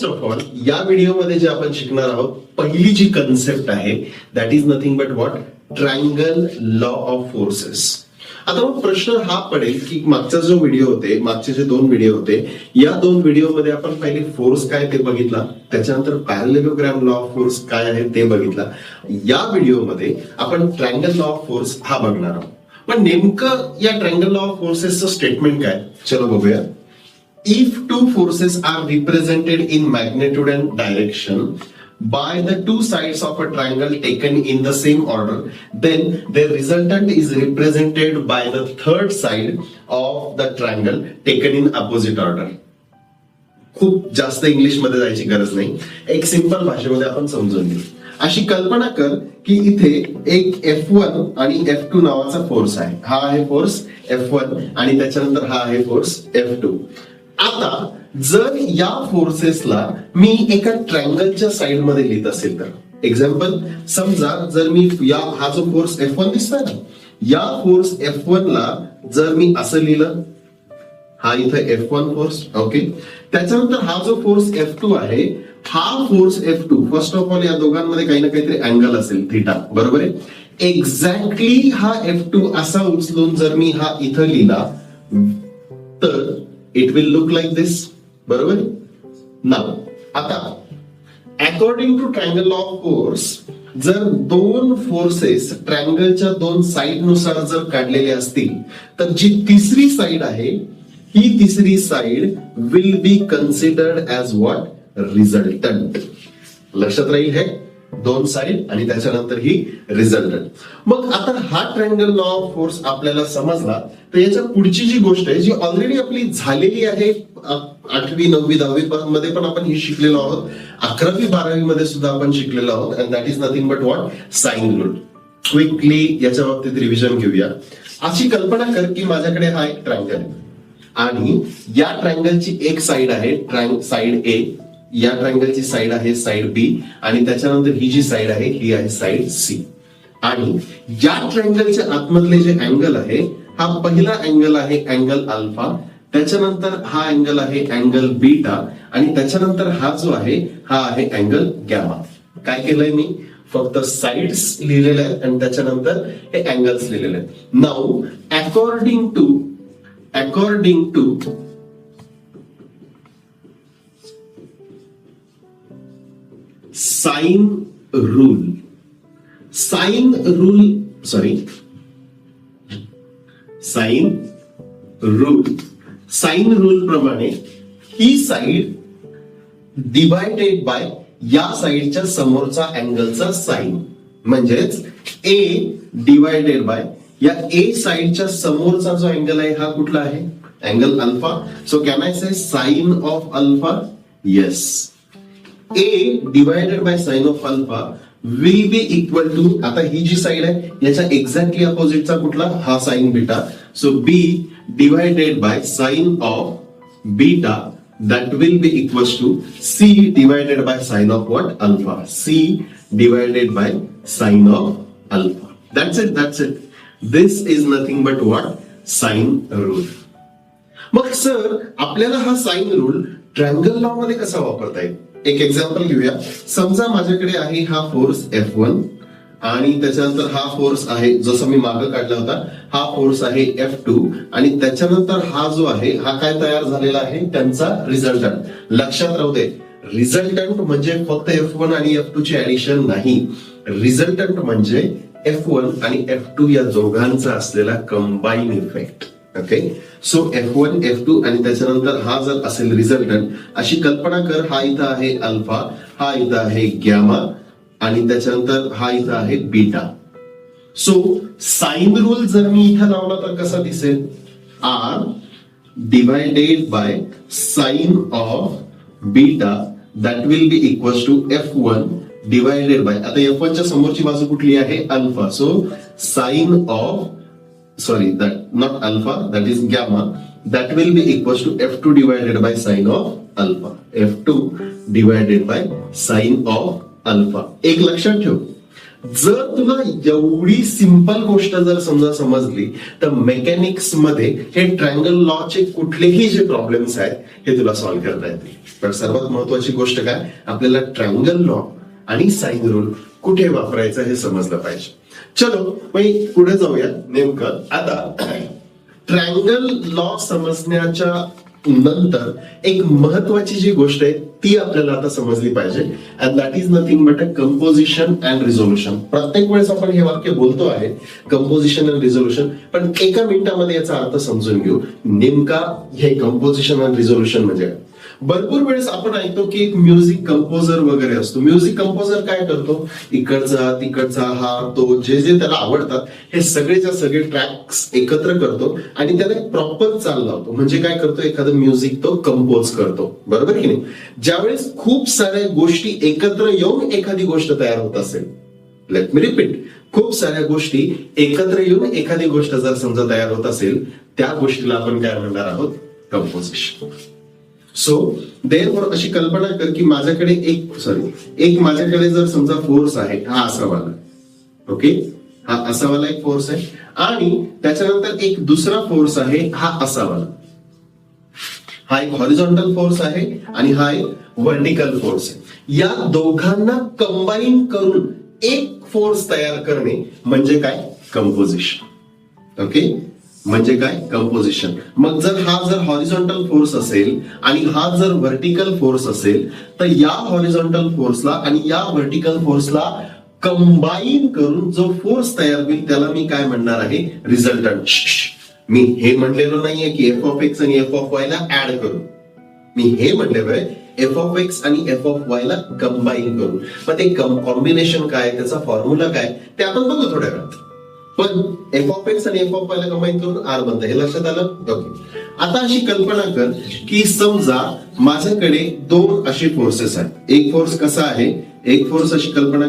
Of all या व्हिडिओमध्ये जे आपण शिकणार आहोत पहिली जी कन्सेप्ट आहे that is nothing but what triangle law of forces. आता मग प्रश्न हा पडेल की मागचा जो व्हिडिओ होते मागचे जे दोन व्हिडिओ होते या दोन व्हिडिओमध्ये आपण पहिले फोर्स काय ते बघितला, त्याच्यानंतर पॅरलेलोग्राम लॉ ऑफ फोर्स काय आहे ते बघितला. या व्हिडिओमध्ये आपण ट्रायंगल लॉ ऑफ फोर्स हा बघणार आहोत. पण नेमकं या ट्रायंगल लॉ ऑफ फोर्सेसचं स्टेटमेंट काय, चलो बघूया. If two forces are represented in magnitude and direction by the two sides of a triangle taken in the same order, then their resultant is represented by the third side of the triangle taken in opposite order. खूप जास्त English मध्ये जायची गरज नाही, एक simple भाषेमध्ये आपण समजून घेऊ. अशी कल्पना कर की इथे एक F1 आणि F2 नावाचा फोर्स आहे. हा आहे फोर्स F1 आणि त्याच्यानंतर हा आहे फोर्स F2. आता जर या फोर्सेसला मी एका ट्रायंगलच्या साइड मध्ये लिहित असेल तर एक्झाम्पल समजा जर मी हा जो फोर्स F1 दिसतोय ना, या फोर्स F1 ला जर मी असं लिहिलं, हा इथं F1 फोर्स, ओके. त्याच्यानंतर हा जो फोर्स F2 आहे, हा force F2 first of all या दोघांमध्ये काही ना काहीतरी अँगल असेल थिटा, बरोबर आहे. एक्झॅक्टली हा F2 असा उचलून जर मी हा इथं लिहिला तर it will look like this, बरोबर. नाउ आता according to triangle law of force जर दोन फोर्सेस ट्रायंगलच्या दोन साइड नुसार जर काढलेले असतील तर जी तिसरी साइड आहे ही तिसरी side will be considered as what resultant. लक्षात राहील हे दोन साइड आणि त्याच्यानंतर ही रिझल्टंट. मग आता हा ट्रायंगल लॉ ऑफ फोर्स आपल्याला समजला तर याच्या पुढची जी गोष्ट आहे जी ऑलरेडी आपली झालेली आहे 8वी 9वी 10वी मध्ये पण आपण ही शिकलेलो आहोत, 11वी 12वी मध्ये सुद्धा आपण शिकलेलो आहोत, and that is nothing but what sine rule. Quickly याच्या बाबतीत रिव्हिजन घेऊया. अशी कल्पना कर की माझ्याकडे हा एक ट्रायंगल आहे आणि या ट्रायंगलची एक साइड आहे साइड ए, या ट्रायंगलची साइड आहे साइड बी आणि त्याच्यानंतर ही जी साइड आहे ही आहे साइड सी. आणि या ट्रायंगलच्या आतमधले जे अँगल आहे हा पहिला अँगल आहे अँगल अल्फा, त्याच्यानंतर हा अँगल आहे अँगल बीटा आणि त्याच्यानंतर हा जो आहे हा आहे अँगल गॅमा. काय केलंय मी फक्त साइड्स लिहिलेल्या आहेत आणि त्याच्यानंतर हे अँगल्स लिहिलेले आहेत. Now according to sine rule प्रमाणे ही साइड डिवायडेड बाय या साइडच्या समोरचा अँगलचा साइन, म्हणजेच ए डिवायडेड बाय या ए साइडच्या समोरचा जो अँगल आहे हा कुठला आहे angle alpha. So can I say sine of alpha? Yes. A divided by sin of alpha will be equal to, आता ही जी साइड आहे याच्या एक्झॅक्टली अपोजिटचा कुठला हा sign beta. So B divided by sin of beta that will be equals to C divided by sin of what alpha. C divided by sin of alpha. That's it. This is nothing but what sine rule. मग sir आपल्याला हा sine rule triangle law मध्ये कसा वापरता येईल? एक example घेऊया. समजा माझ्याकडे आहे हा फोर्स F1 आणि त्याच्यानंतर हा फोर्स आहे जसं मी मागे काढला होता हा फोर्स आहे F2 आणि त्याच्यानंतर हा जो आहे हा काय तयार झालेला आहे त्यांचा रिझल्टंट. लक्षात राहू दे, रिझल्टंट म्हणजे फक्त F1 आणि F2 ची ऍडिशन नाही, रिझल्टंट म्हणजे F1 आणि F2 या दोघांचा असलेला combine effect. Okay. So F1 F2 आणि त्याच्यानंतर हा जर असेल रिझल्टंट, अशी कल्पना कर हा इथं आहे अल्फा, हा इथं आहे गॅमा आणि त्याच्यानंतर हा इथं आहे बीटा. सो साइन रूल जर मी इथं लावला तर कसा दिसेल? R divided by sine of beta that will be equal to F1 divided by, आता F1 च्या समोरची बाजू कुठली आहे alpha, so sine of that not alpha, that is gamma, that will be equals to F2 divided by sin of alpha. F2 divided by sin of alpha. एक लक्षात ठेव, जर तुला एवढी सिंपल गोष्ट जर समजा समजली तर मेकॅनिक्स मध्ये हे ट्रायंगल लॉचे कुठलेही जे प्रॉब्लेम्स आहेत हे तुला सॉल्व्ह करता येतील. पण सर्वात महत्वाची गोष्ट काय, आपल्याला ट्रायंगल लॉ आणि साइन रूल कुठे वापरायचं हे समजलं पाहिजे. चलो मग पुढे जाऊया. नेमकं आता ट्रायंगल लॉ समजण्याच्या नंतर एक महत्वाची जी गोष्ट आहे ती आपल्याला आता समजली पाहिजे, and that is nothing but a composition and resolution. प्रत्येक वेळेस आपण हे वाक्य बोलतो आहे कंपोजिशन अँड रिझोल्युशन, पण एका मिनिटामध्ये याचा अर्थ समजून घेऊ. नेमका हे कंपोजिशन अँड रिझोल्युशन म्हणजे काय. भरपूर वेळेस आपण ऐकतो की एक म्युझिक कंपोजर वगैरे असतो. म्युझिक कंपोजर काय करतो, इकडचा तिकडचा हा तो जे जे त्याला आवडतात हे सगळेच्या सगळे ट्रॅक्स एकत्र करतो आणि त्याला प्रॉपर चाल लावतो. म्हणजे काय करतो, एखादं म्युझिक तो कंपोज करतो, बरोबर की नाही. ज्यावेळेस खूप साऱ्या गोष्टी एकत्र येऊन एखादी गोष्ट तयार होत असेल, लेट मी रिपीट, खूप साऱ्या गोष्टी एकत्र येऊन एखादी गोष्ट जर समजा तयार होत असेल, त्या गोष्टीला आपण काय म्हणणार आहोत, कंपोजिशन. सो देअरफॉर अशी कल्पना कर की माझ्याकडे एक माझ्याकडे जर समजा फोर्स आहे, हा असा वाला, ओके, हा असा वाला एक फोर्स आहे, आणि त्याच्यानंतर एक दुसरा फोर्स आहे, हा असा वाला. हा एक हॉरिझॉन्टल फोर्स आहे आणि हा एक व्हर्टिकल फोर्स आहे. या दोघांना कंबाईन करून एक फोर्स तयार करणे म्हणजे काय, कंपोजिशन. ओके, म्हणजे काय, कंपोजिशन. मग जर हॉरिझॉन्टल फोर्स असेल आणि हा जर व्हर्टिकल फोर्स असेल, तर या हॉरिझॉन्टल फोर्सला आणि या व्हर्टिकल फोर्सला कंबाईन करून जो फोर्स तयार होईल त्याला मी काय म्हणणार आहे, रिझल्टंट. मी हे म्हणलेलो नाहीये की एफ ऑफ एक्स आणि एफ ऑफ वाय ला ऍड करू, मी हे म्हणलेलो आहे एफ ऑफ एक्स आणि एफ ऑफ वाय ला कंबाईन करू. मग ते कॉम्बिनेशन काय, त्याचा फॉर्म्युला काय ते आपण बघू थोड्या वेळात. पण एफ ऑफ एक्स आणि एफ ऑफ वाय ला कंबाईन करून आर बनतं, हे लक्षात आलं. ओके, आता अशी कल्पना कर की समजा माझ्याकडे दोन असे फोर्सेस आहेत. एक फोर्स कसा आहे, एक फोर्स अशी कल्पना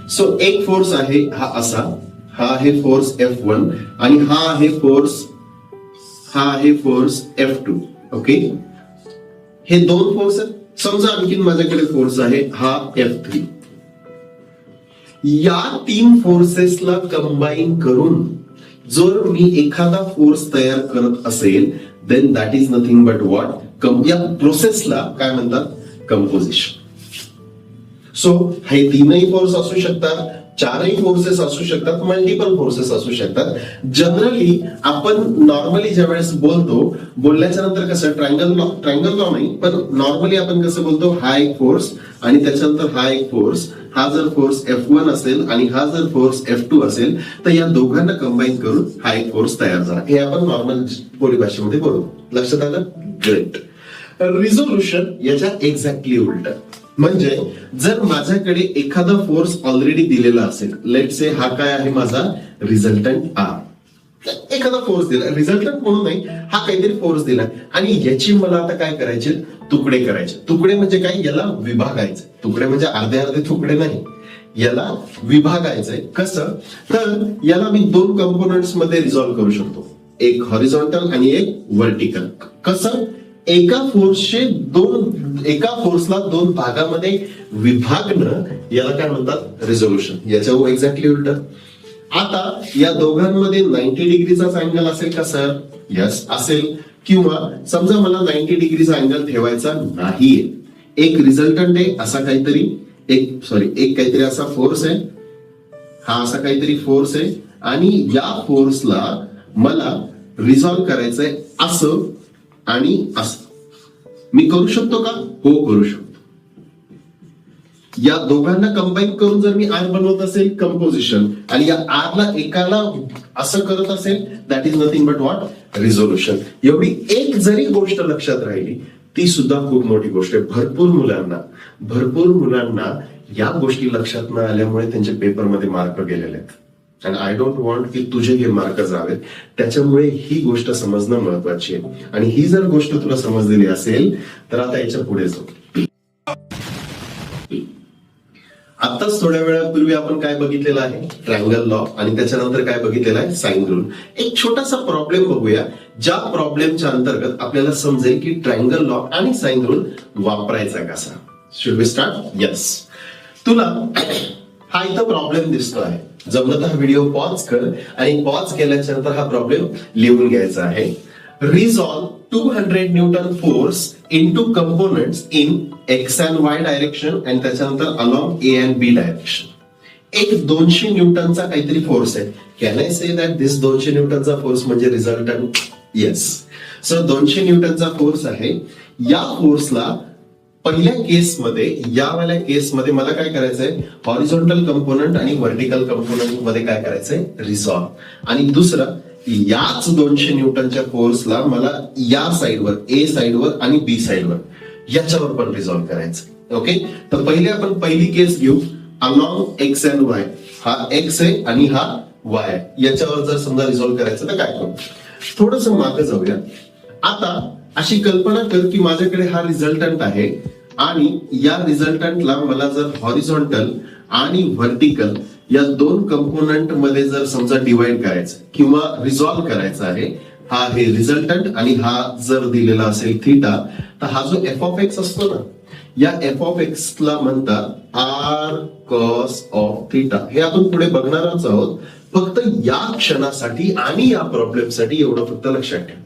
सो एक फोर्स आहे हा असा, हा आहे फोर्स F1 आणि हा आहे फोर्स F2. ओके, हे दोन फोर्स आहेत. समजा आणखीन माझ्याकडे फोर्स आहे हा F3. या तीन फोर्सेसला कंबाईन करून जर मी एखादा फोर्स तयार करत असेल, then that is nothing but what, या प्रोसेसला काय म्हणतात, कंपोजिशन. सो हे तीनही फोर्स असू शकतात, चारही फोर्सेस असू शकतात, मल्टिपल फोर्सेस असू शकतात. जनरली आपण नॉर्मली ज्या वेळेस बोलल्याच्या नंतर कसं ट्रायंगल लॉ नाही, पण नॉर्मली आपण कसं बोलतो, हा एक फोर्स आणि त्याच्यानंतर हा एक फोर्स, हा जर फोर्स F1 असेल आणि हा जर फोर्स F2 असेल, तर या दोघांना कंबाईन करून हा एक फोर्स तयार झाला. हे आपण नॉर्मल बोली भाषेमध्ये बोलतो. लक्षात आलं, ग्रेट. रिझोल्युशन याच्या एक्झॅक्टली उलट. म्हणजे जर माझ्याकडे एखादा फोर्स ऑलरेडी दिलेला असेल, लेट से हा काय आहे माझा रिझल्टंट आर, एखादा फोर्स दिला, रिझल्टंट म्हणून नाही, हा काहीतरी फोर्स दिला आणि याची मला आता काय करायचे, तुकडे करायचे. तुकडे म्हणजे काय, याला विभागायचे. तुकडे म्हणजे अर्धे अर्धे तुकडे नाही, याला विभागायचंय. कसं, तर याला मी दोन कंपोनेंट्स मध्ये रिझॉल्व्ह करू शकतो, एक हॉरिझॉन्टल आणि एक व्हर्टिकल. कसं, एका फोर्सला दोन भागामध्ये विभागणं याला काय म्हणतात, रिझोल्युशन. याच्या एक्झॅक्टली उलट. आता या दोघांमध्ये 90 डिग्रीचा अँगल असेल का सर, यस असेल. किंवा समजा मला 90 डिग्रीचा अँगल ठेवायचा नाहीये, एक रिझल्टंट आहे असा काहीतरी, एक काहीतरी असा फोर्स आहे, हा असा काहीतरी फोर्स आहे आणि या फोर्सला मला रिझॉल्व्ह करायचंय असं आणि असं. मी करू शकतो का, हो करू शकतो. या दोघांना कंबाईन करून जर मी आर बनवत असेल, कंपोजिशन, आणि या आर ला एकाला असं करत असेल, that is nothing but what, resolution. एवढी एक जरी गोष्ट लक्षात राहिली ती सुद्धा खूप मोठी गोष्ट आहे. भरपूर मुलांना या गोष्टी लक्षात न आल्यामुळे त्यांच्या पेपरमध्ये मार्क गेलेले आहेत. अँड आय डोंट वॉन्ट की तुझे हे मार्क जावेत. त्याच्यामुळे ही गोष्ट समजणं महत्वाची आहे. आणि ही जर गोष्ट तुला समजलेली असेल तर आता याच्या पुढे जाऊ. आताच थोड्या वेळापूर्वी आपण काय बघितलेलं आहे, ट्रायंगल लॉ, आणि त्याच्यानंतर काय बघितलेलं आहे, साइन रूल. एक छोटासा प्रॉब्लेम बघूया, ज्या प्रॉब्लेमच्या अंतर्गत आपल्याला समजेल की ट्रायंगल लॉ आणि साइन रूल वापरायचा कसा. Should we start? यस. तुला हा इथं प्रॉब्लेम दिसतो आहे. जमलं तर हा व्हिडिओ पॉज कर आणि पॉज केल्याच्या नंतर हा प्रॉब्लेम लिहून घ्यायचा आहे. Resolve 200 newton force into components in X and Y direction आणि त्याच्यानंतर along A and B direction. एक 200 न्यूटनचा काहीतरी फोर्स आहे. Can I say that this 200 न्यूटनचा फोर्स म्हणजे रिझल्टंट? येस. सो 200 न्यूटनचा फोर्स आहे. या फोर्सला पहिल्या केसमध्ये, यावाल्या केसमध्ये मला काय करायचंय, हॉरिझॉन्टल कंपोनंट आणि व्हर्टिकल कंपोनंट मध्ये काय करायचंय, रिझॉल्व. आणि दुसरं, याच 200 न्यूटनच्या फोर्सला मला या साइडवर, ए साइडवर आणि बी साइडवर, याच्यावर पण रिझॉल्व करायचं. ओके, तर पहिले आपण पहिली केस घेऊ. अलॉंग एक्स अँड वाय, हा एक्स आहे आणि हा वाय आहे, याच्यावर जर समजा रिझॉल्व करायचं तर काय करू, थोडस मागे जाऊया. आता अशी कल्पना कर की माझ्याकडे हा रिझल्टंट आहे आणि या रिझल्टंटला मला जर हॉरिझॉन्टल आणि व्हर्टिकल या दोन कंपोनंट मध्ये जर समजा डिवाइड करायचं किंवा रिझॉल्व करायचं आहे, हा हे रिझल्टंट आणि हा जर दिलेला असेल थीटा, तर हा जो एफ ऑफ एक्स असतो ना, या एफ ऑफ एक्स ला म्हणतात आर कॉस ऑफ थीटा. हे आपण पुढे बघणारच आहोत. फक्त या क्षणासाठी आणि या प्रॉब्लेमसाठी एवढं फक्त लक्षात ठेवा.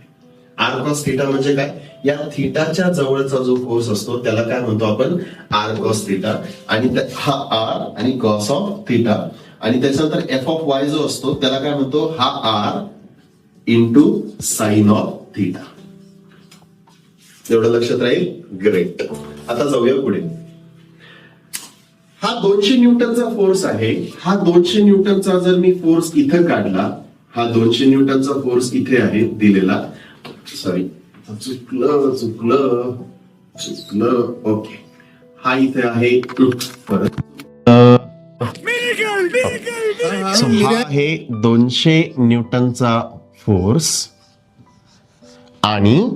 आर कॉस थीटा म्हणजे काय, या थीटाच्या जवळचा जो फोर्स असतो त्याला काय म्हणतो आपण, आर कॉस थीटा. आणि हा आर आणि कॉस ऑफ थीटा. आणि त्याच्यानंतर एफ ऑफ वाय जो असतो त्याला काय म्हणतो, हा R into sine of theta. एवढं लक्षात राहील? ग्रेट. आता जाऊया पुढे. हा 200 न्यूटनचा फोर्स आहे. हा 200 न्यूटनचा जर मी फोर्स इथं काढला, हा 200 न्यूटनचा फोर्स इथे आहे दिलेला, सॉरी चुकलं. ओके, हा इथे आहे परत. हा आहे 200 न्यूटनचा फोर्स आणि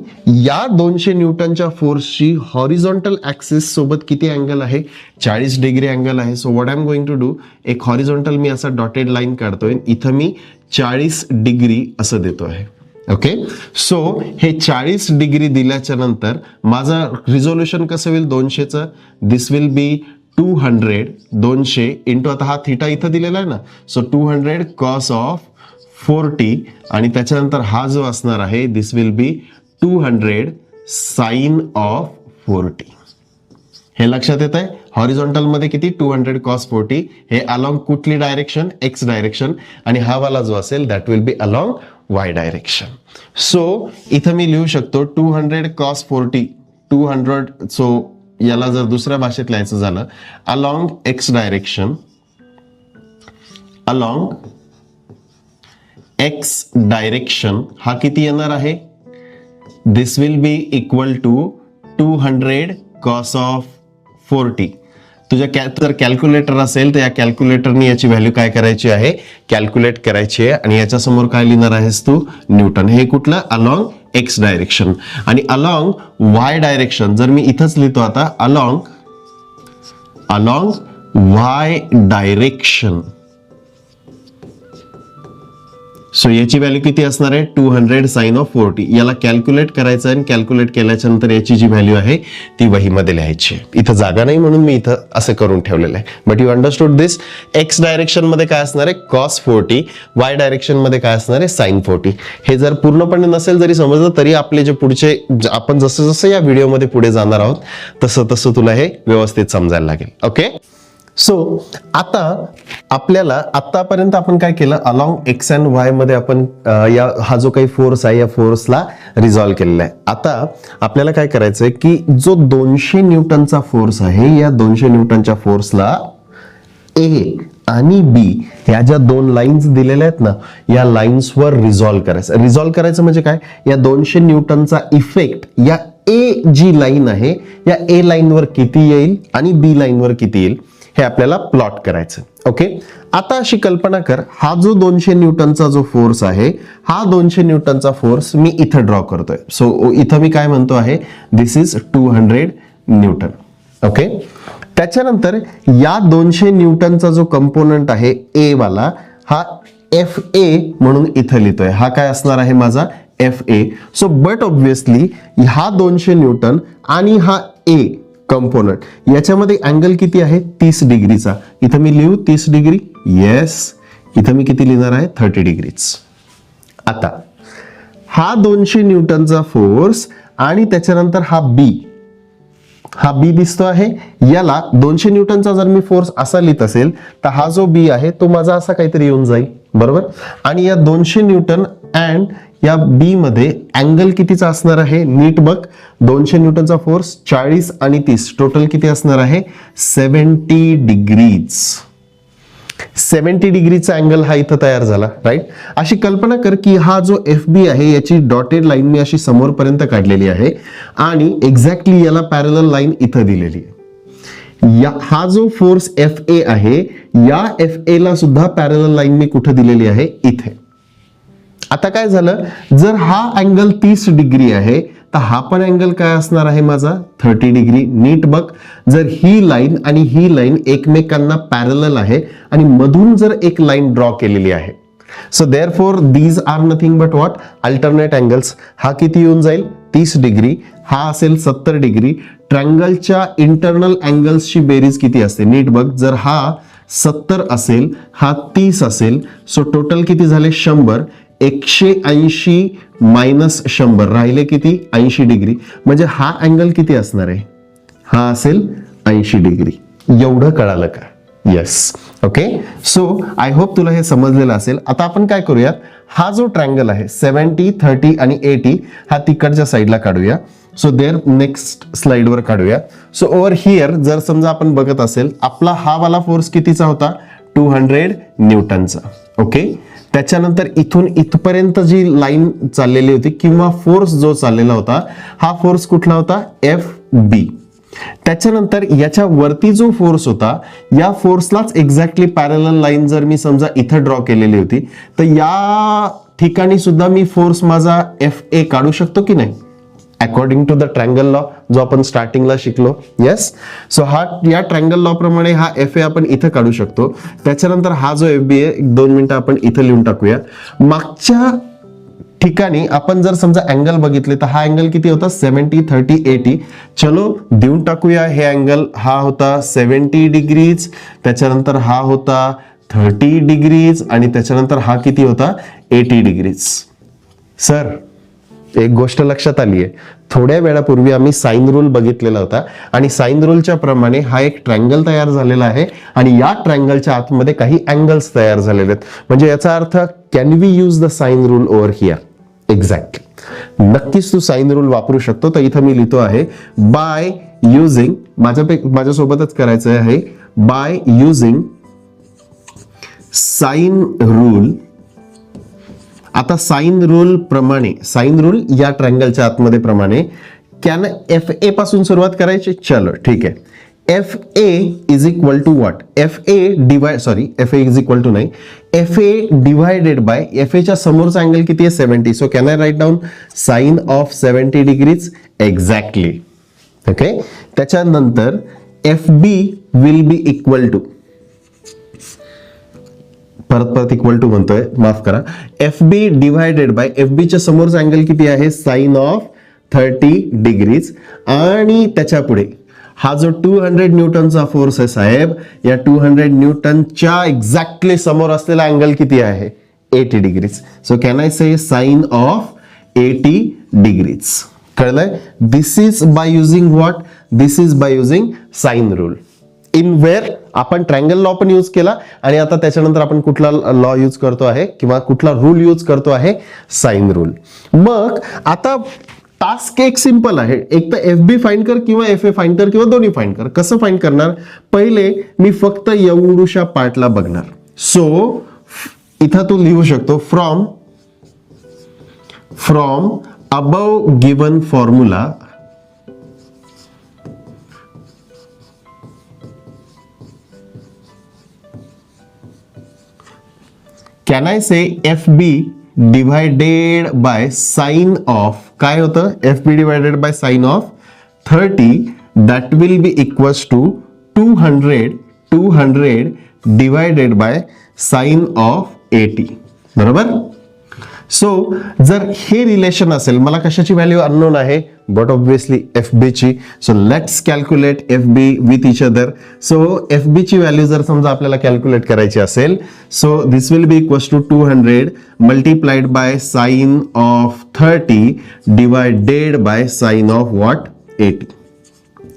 या 200 न्यूटनच्या फोर्सची हॉरिझॉन्टल ऍक्सिस सोबत किती अँगल आहे, 40 डिग्री अँगल आहे. So what I am going to do, एक हॉरिझॉन्टल मी असा डॉटेड लाईन काढतोय, इथं मी 40 डिग्री असं देतो आहे. ओके, सो हे 40 डिग्री दिल्याच्या नंतर माझं रिझोल्युशन कसं होईल 200चं, दिस विल बी 200 इंटू, आता हा थीटा इथं दिलेला आहे ना, सो 200 कॉस ऑफ 40 आणि त्याच्यानंतर हा जो असणार आहे this will B 200 sign of 40. हे लक्षात येत आहे. हॉरिझॉन्टल मध्ये किती, 200 कॉस 40. हे अलॉंग कुठली डायरेक्शन, एक्स डायरेक्शन. आणि हा वाला जो असेल that will B along Y direction. So इथं मी लिहू शकतो 200 कॉस 40, 200. सो याला जर दुसऱ्या भाषेत लिहायचं झालं, along x direction, along x direction हा किती येणार आहे, this will be equal to 200 cos of 40. तुझ्या जर कॅल्क्युलेटर असेल तर या कॅल्क्युलेटरने याची व्हॅल्यू काय करायची आहे, कॅल्क्युलेट करायची आहे. आणि याच्या समोर काय लिहिणार आहेस तू, न्यूटन. हे कुठलं, अलॉंग एक्स डायरेक्शन. आणि अलॉंग वाय डायरेक्शन जर मी इथंच लिहितो आता, अलॉंग वाय डायरेक्शन. सो याची व्हॅल्यू किती असणार आहे, 200 साइन ऑफ 40. याला कॅल्क्युलेट करायचं आणि कॅल्क्युलेट केल्याच्या नंतर याची जी व्हॅल्यू आहे ती वहीमध्ये लिहायची. इथं जागा नाही म्हणून मी इथं असं करून ठेवलेलं आहे. But you understood this. X direction मध्ये काय असणार आहे, कॉस 40. वाय डायरेक्शन मध्ये काय असणार आहे, साइन 40. हे जर पूर्णपणे नसेल जरी समजलं तरी आपले जे पुढचे, आपण जसं जसं या व्हिडिओमध्ये पुढे जाणार आहोत तसं तसं तुला हे व्यवस्थित समजायला लागेल. ओके, सो आता आपल्याला आतापर्यंत आपण काय केलं, अलॉंग एक्स अँड वाय मध्ये आपण हा जो काही फोर्स आहे या फोर्सला रिझॉल्व केलेला आहे. आता आपल्याला काय करायचंय की जो 200 न्यूटनचा फोर्स आहे, या 200 न्यूटनच्या फोर्सला ए आणि बी ह्या ज्या दोन लाईन्स दिलेल्या आहेत ना, या लाईन्सवर रिझॉल्व करायचं. रिझॉल्व करायचं म्हणजे काय, या 200 न्यूटनचा इफेक्ट या ए जी लाईन आहे या ए लाईनवर किती येईल आणि बी लाईनवर किती येईल हे आपल्याला प्लॉट करायचं. ओके, आता अशी कल्पना कर, हा जो 200 न्यूटनचा जो फोर्स आहे, हा 200 न्यूटनचा फोर्स मी इथं ड्रॉ करतोय. सो इथं मी काय म्हणतो आहे, दिस इज 200 न्यूटन. ओके, त्याच्यानंतर या 200 न्यूटनचा जो कंपोनंट आहे ए वाला, हा एफ ए म्हणून इथं लिहितोय. हा काय असणार आहे माझा F A. So but obviously हा 200 न्यूटन आणि हा ए कंपोनंट. याच्यामध्ये अँगल किती आहे 30 डिग्रीचा. इथं मी लिहू 30 डिग्री. येस, इथं मी किती लिहिणार आहे 30 डिग्रीज. आता हा 200 न्यूटनचा फोर्स आणि त्याच्यानंतर हा बी दिसतो आहे. याला 200 न्यूटनचा जर मी फोर्स असा लिहित असेल तर हा जो बी आहे तो माझा असा काहीतरी येऊन जाईल, बरोबर. आणि या 200 न्यूटन अँड या बी मध्ये अँगल कितीचा असणार आहे नीट बघ. 200 न्यूटनचा फोर्स 40 आणि 30 टोटल किती असणार आहे 70 डिग्रीज. 70 डिग्रीचा अँगल हा इथं तयार झाला, राईट. अशी कल्पना कर की हा जो एफ बी आहे याची डॉटेड लाईन मी अशी समोरपर्यंत काढलेली आहे आणि एक्झॅक्टली याला पॅरलल लाईन इथं दिलेली आहे. हा जो फोर्स एफ ए आहे या एफ ए ला सुद्धा पॅरलल लाईन मी कुठे दिलेली आहे इथे. आता काय झालं, जर हा अँगल 30 डिग्री आहे तर हा पण अँगल काय असणार आहे माझा 30 डिग्री. नीट बघ, जर ही लाईन आणि ही लाईन एकमेकांना पॅरलल आहे आणि मधून जर एक लाईन ड्रॉ केलेली आहे, so therefore these are nothing but what alternate angles. हा किती येऊन जाईल 30 डिग्री, हा असेल 70 डिग्री. ट्रायंगलच्या इंटरनल अँगल्सची बेरीज किती असते नीट बघ. जर हा 70 असेल, हा 30 असेल, सो टोटल किती झाले 100. 180 मायनस 100 राहिले किती 80 डिग्री. म्हणजे हा अँगल किती असणार आहे, हा असेल 80 डिग्री. एवढं कळालं का? Yes. Okay, so I hope तुला हे समजलेलं असेल. आता आपण काय करूयात, हा जो ट्रायंगल आहे 70, 30 आणि 80 हा तिकडच्या साईडला काढूया. सो देअर नेक्स्ट स्लाइडवर काढूया. सो ओव्हर हिअर जर समजा आपण बघत असेल, आपला हा वाला फोर्स कितीचा होता 200 न्यूटनचा. ओके, त्याच्यानंतर इथून इथपर्यंत जी लाईन चाललेली होती किंवा फोर्स जो चाललेला होता हा फोर्स कुठला होता एफ बी. त्याच्यानंतर याच्या वरती जो फोर्स होता या फोर्सलाच एक्झॅक्टली पॅरलल लाईन जर मी समजा इथं ड्रॉ केलेली होती तर या ठिकाणी सुद्धा मी फोर्स माझा एफ ए काढू शकतो की नाही according to the triangle law जो आपण स्टार्टिंगला शिकलो. येस, सो हा या ट्रायंगल लॉ प्रमाणे हा एफ ए आपण इथं काढू शकतो. त्याच्यानंतर हा जो एफ बी आहे 2 मिनिटं आपण इथं लिहून टाकूया. मागच्या ठिकाणी आपण जर समजा अँगल बघितले तर हा अँगल किती होता 70, 30, 80. चलो देऊन टाकूया हे अँगल. हा होता 70 डिग्रीज, त्याच्यानंतर हा होता 30 डिग्रीज आणि त्याच्यानंतर हा किती होता 80 डिग्रीज. सर एक गोष्ट लक्षात आली आहे, थोड्या वेळापूर्वी आम्ही साइन रूल बघितलेला होता आणि साइन रूलच्या प्रमाणे हा एक ट्रायंगल तयार झालेला आहे आणि या ट्रायंगलच्या आतमध्ये काही अँगल्स तयार झालेले आहेत. म्हणजे याचा अर्थ can we use the sine rule over here. Exactly, नक्कीच तू साइन रूल वापरू शकतो. तर इथं मी लिहितो आहे बाय युझिंग, माझ्यासोबतच करायचं आहे, बाय युझिंग साइन रूल. आता साइन रूल प्रमाणे, साइन रूल या ट्रायंगलच्या आतमध्ये प्रमाणे कॅन एफ ए पासून सुरुवात करायची. चलो ठीक आहे. F A is equal to what, F A is equal to नाही, F A divided by F एच्या समोरचा अँगल किती आहे 70. So can I write down sine of 70 degrees. Exactly. Okay, त्याच्यानंतर F B will be equal to, परत equal to म्हणतोय, माफ करा, F B divided by F B च्या समोरचा अँगल किती आहे साइन ऑफ 30 डिग्रीज. आणि त्याच्या पुढे हा जो 200 न्यूटनचा फोर्स आहे साहेब, या 200 न्यूटनच्या एक्झॅक्टली समोर असलेला अँगल किती आहे 80 degrees. So can I say sine of 80 degrees. कळलंय? This is by using what, this is by using sine rule. In where आपण ट्रायंगल लॉ पण यूज केला आणि आता त्याच्यानंतर आपण कुठला लॉ यूज करतो आहे किंवा कुठला रूल यूज करतो आहे साइन रूल. मग आता टास्क एक सिंपल आहे, एक तर एफ बी फाइंड कर किंवा एफ ए फाइंड कर किंवा दोन्ही फाइंड कर. कसं फाइंड करणार, पहिले मी फक्त एवढूशा पार्टला बघणार. सो इथं तू लिहू शकतो from above given formula can I say F B divided by sine of, काय होतं F B divided by sine of 30 that will be equals to 200 divided by sine of 80. बरोबर. सो जर हे रिलेशन असेल, मला कशाची व्हॅल्यू अननोन आहे, but obviously F B ची. So let's calculate F B with each other. So F B ची value जर समजा आपल्याला कॅल्क्युलेट करायची असेल, so this will be equals to 200 multiplied by sine of 30 divided by sine of what 80.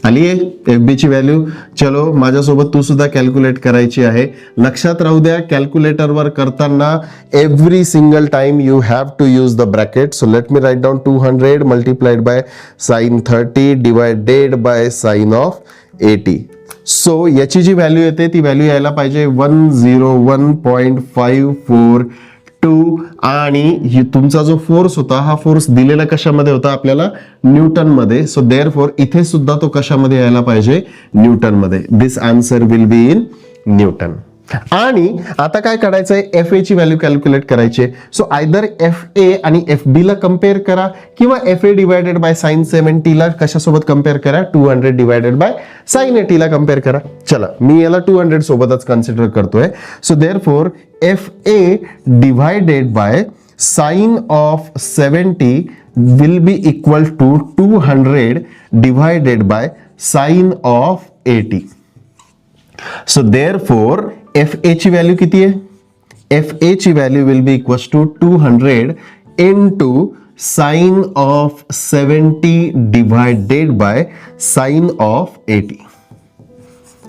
आली आहे F B ची व्हॅल्यू. चलो माझ्यासोबत तू सुद्धा कॅल्क्युलेट करायची आहे. लक्षात राहू द्या, कॅल्क्युलेटरवर करताना every single time you have to use the bracket. So let me write down 200 multiplied by sine 30 divided by sine of 80. So याची जी व्हॅल्यू येते ती व्हॅल्यू यायला पाहिजे 101.542 आणि तुमचा जो फोर्स होता हा फोर्स दिलेला कशामध्ये होता आपल्याला, न्यूटन मध्ये. सो देअरफॉर इथे सुद्धा तो कशामध्ये यायला पाहिजे, न्यूटन मध्ये. This answer will be in Newton. आणि आता काय करायचंय, एफ ए ची व्हॅल्यू कॅल्क्युलेट करायची. सो आयदर एफ ए आणि एफ बी ला कम्पेअर करा किंवा F A divided by sine 70 ला कशासोबत कम्पेअर करा, 200 डिवायडेड बाय साइन 80 ला कम्पेअर करा. चला मी याला 200 सोबतच कन्सिडर करतोय. So therefore F A divided by sine of 70 will be equal to 200 divided by sine of 80. So therefore F A ची व्हॅल्यू किती आहे, एफ ए ची value will be equals to 200 into sine of 70 divided by sine of 80.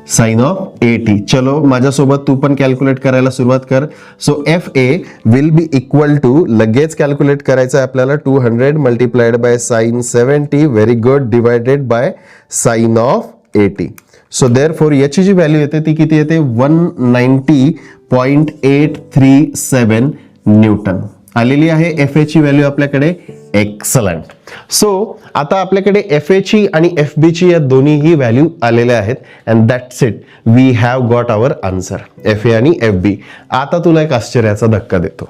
Sine of 80. चलो माझ्यासोबत तू पण calculate करायला सुरुवात कर. So F A will be equal to, लगेच कॅल्क्युलेट करायचं आहे आपल्याला, 200 multiplied by sine 70 very good divided by sine of 80. So therefore याची जी व्हॅल्यू येते ती किती येते, 190.837 न्यूटन आलेली आहे एफ ए ची व्हॅल्यू आपल्याकडे. एक्सलंट. सो आता आपल्याकडे एफ ए ची आणि एफ बी ची या दोन्हीही व्हॅल्यू आलेल्या आहेत and that's it, we have got our answer, F A आणि एफ बी. आता तुला एक आश्चर्याचा धक्का देतो.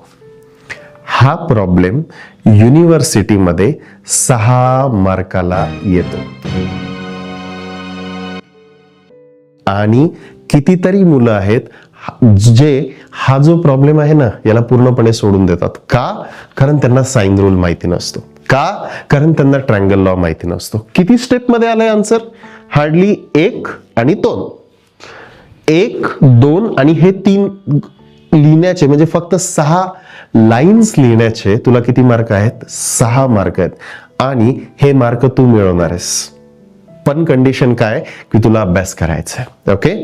हा प्रॉब्लेम युनिव्हर्सिटीमध्ये 6 मार्काला येतो आणि कितीतरी मुलं आहेत जे हा जो प्रॉब्लेम आहे ना याला पूर्णपणे सोडून देतात. का? कारण त्यांना साइन रूल माहिती नसतो. का? कारण त्यांना ट्रायंगल लॉ माहिती नसतो. किती स्टेप मध्ये आलाय आन्सर, हार्डली 1 आणि 2. 1, 2 आणि हे 3 लिहिण्याचे म्हणजे फक्त 6 लाईन्स लिहिण्याचे तुला किती मार्क आहेत, 6 मार्क आहेत. आणि हे मार्क तू मिळवणार आहेस, पण कंडिशन काय की तुला अभ्यास करायचा आहे. ओके.